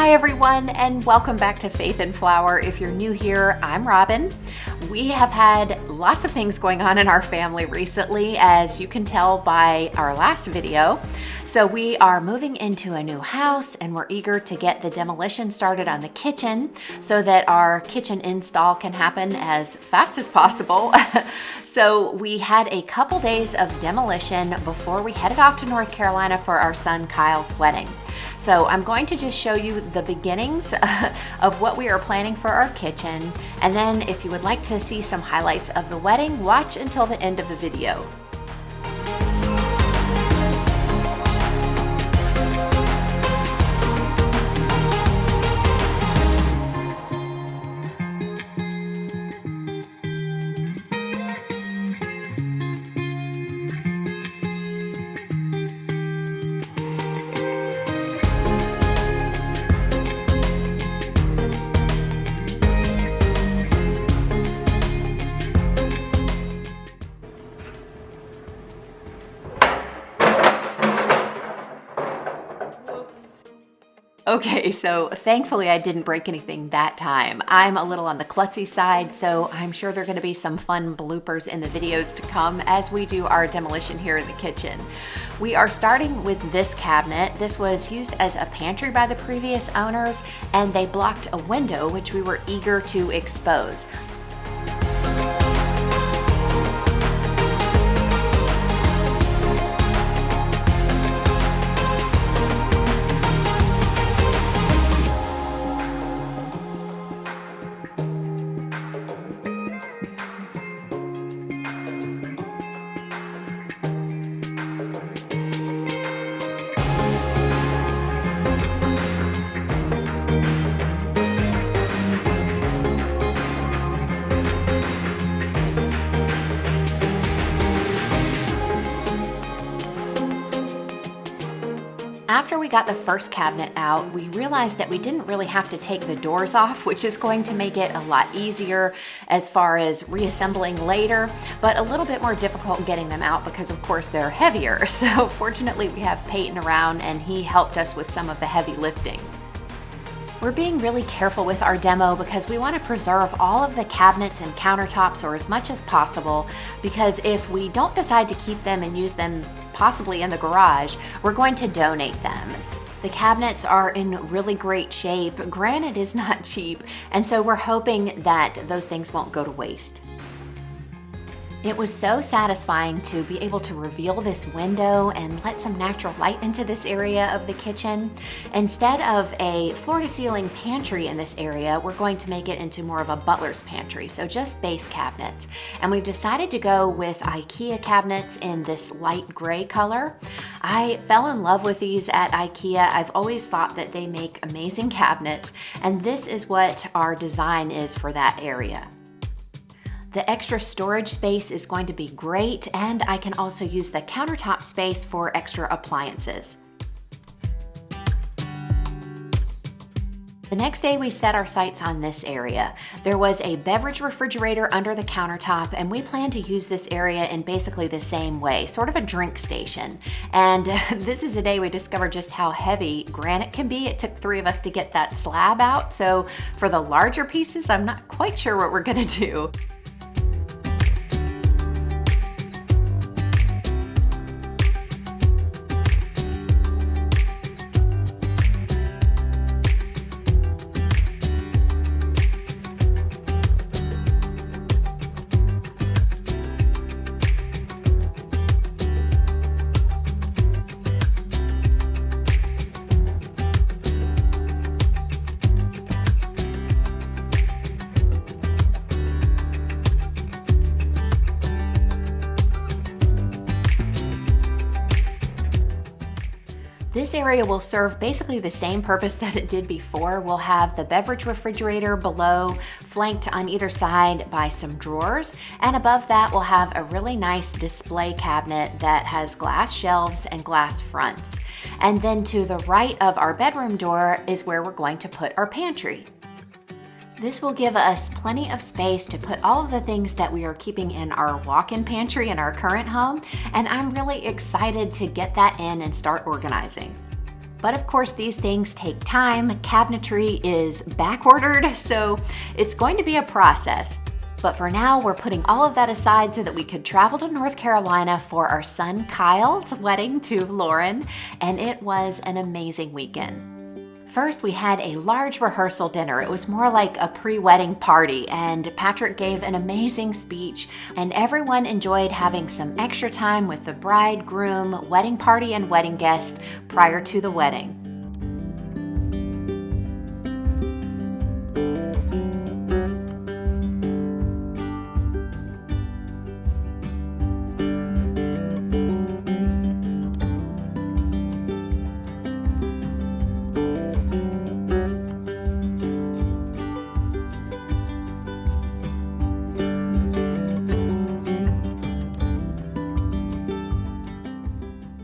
Hi everyone, and welcome back to Faith and Flour. If you're new here, I'm Robin. We have had lots of things going on in our family recently, as you can tell by our last video. So we are moving into a new house and we're eager to get the demolition started on the kitchen so that our kitchen install can happen as fast as possible. So we had a couple days of demolition before we headed off to North Carolina for our son Kyle's wedding. So I'm going to just show you the beginnings of what we are planning for our kitchen. And then if you would like to see some highlights of the wedding, watch until the end of the video. Okay, so thankfully I didn't break anything that time. I'm a little on the klutzy side, so I'm sure there are going to be some fun bloopers in the videos to come as we do our demolition here in the kitchen. We are starting with this cabinet. This was used as a pantry by the previous owners, and they blocked a window which we were eager to expose. After we got the first cabinet out, we realized that we didn't really have to take the doors off, which is going to make it a lot easier as far as reassembling later, but a little bit more difficult getting them out because of course they're heavier. So fortunately we have Peyton around and he helped us with some of the heavy lifting. We're being really careful with our demo because we want to preserve all of the cabinets and countertops, or as much as possible, because if we don't decide to keep them and use them possibly in the garage, we're going to donate them. The cabinets are in really great shape. Granite is not cheap, and so we're hoping that those things won't go to waste. It was so satisfying to be able to reveal this window and let some natural light into this area of the kitchen. Instead of a floor-to-ceiling pantry in this area, we're going to make it into more of a butler's pantry, so just base cabinets. And we've decided to go with IKEA cabinets in this light gray color. I fell in love with these at IKEA. I've always thought that they make amazing cabinets, and this is what our design is for that area. The extra storage space is going to be great, and I can also use the countertop space for extra appliances. The next day we set our sights on this area. There was a beverage refrigerator under the countertop, and we plan to use this area in basically the same way, sort of a drink station. And this is the day we discovered just how heavy granite can be. It took 3 of us to get that slab out, so for the larger pieces, I'm not quite sure what we're gonna do. This area will serve basically the same purpose that it did before. We'll have the beverage refrigerator below, flanked on either side by some drawers, and above that we'll have a really nice display cabinet that has glass shelves and glass fronts. And then to the right of our bedroom door is where we're going to put our pantry. This will give us plenty of space to put all of the things that we are keeping in our walk-in pantry in our current home, and I'm really excited to get that in and start organizing. But of course, these things take time. Cabinetry is back-ordered, so it's going to be a process. But for now, we're putting all of that aside so that we could travel to North Carolina for our son Kyle's wedding to Lauren, and it was an amazing weekend. First, we had a large rehearsal dinner. It was more like a pre-wedding party, and Patrick gave an amazing speech, and everyone enjoyed having some extra time with the bride, groom, wedding party, and wedding guests prior to the wedding.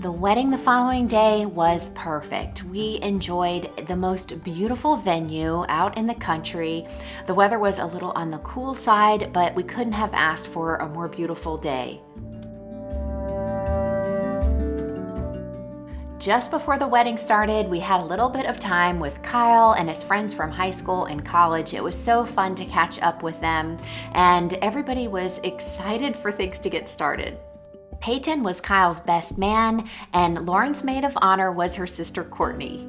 The wedding the following day was perfect. We enjoyed the most beautiful venue out in the country. The weather was a little on the cool side, but we couldn't have asked for a more beautiful day. Just before the wedding started, we had a little bit of time with Kyle and his friends from high school and college. It was so fun to catch up with them, and everybody was excited for things to get started. Peyton was Kyle's best man, and Lauren's maid of honor was her sister Courtney.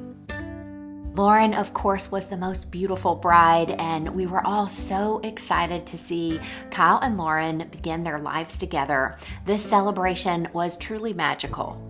Lauren, of course, was the most beautiful bride, and we were all so excited to see Kyle and Lauren begin their lives together. This celebration was truly magical.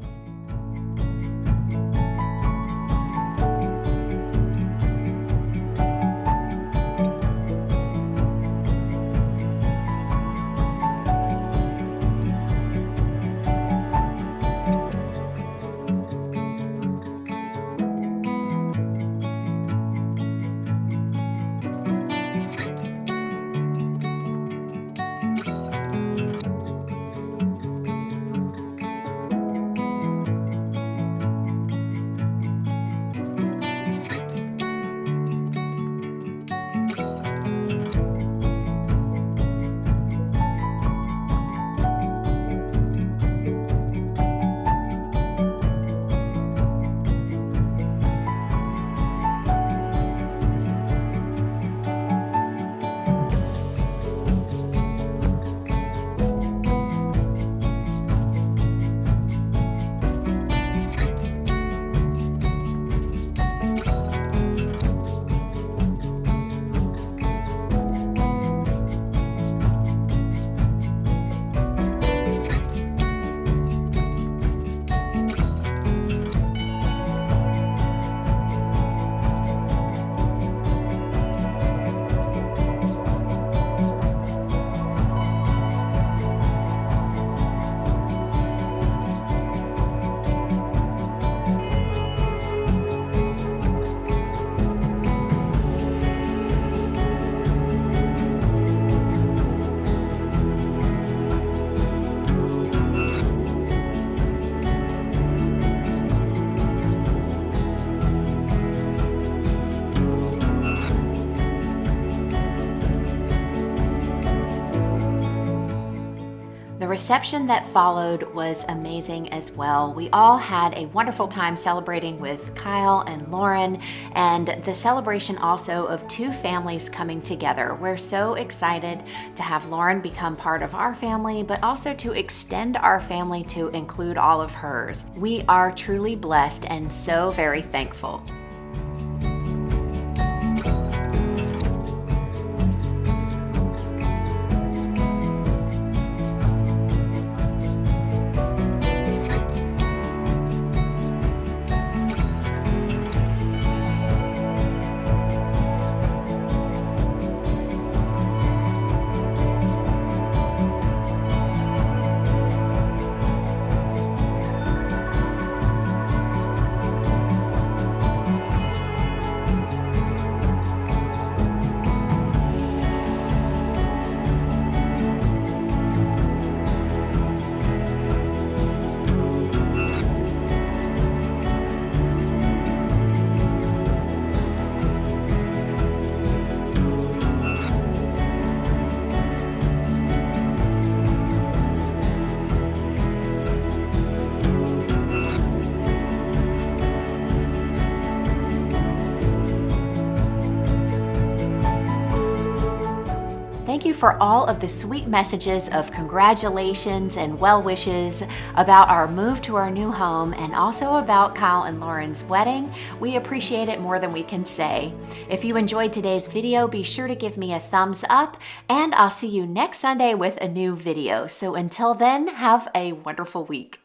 The reception that followed was amazing as well. We all had a wonderful time celebrating with Kyle and Lauren, and the celebration also of two families coming together. We're so excited to have Lauren become part of our family, but also to extend our family to include all of hers. We are truly blessed and so very thankful. you for all of the sweet messages of congratulations and well wishes about our move to our new home and also about Kyle and Lauren's wedding. We appreciate it more than we can say. If you enjoyed today's video, be sure to give me a thumbs up, and I'll see you next Sunday with a new video. So until then, have a wonderful week.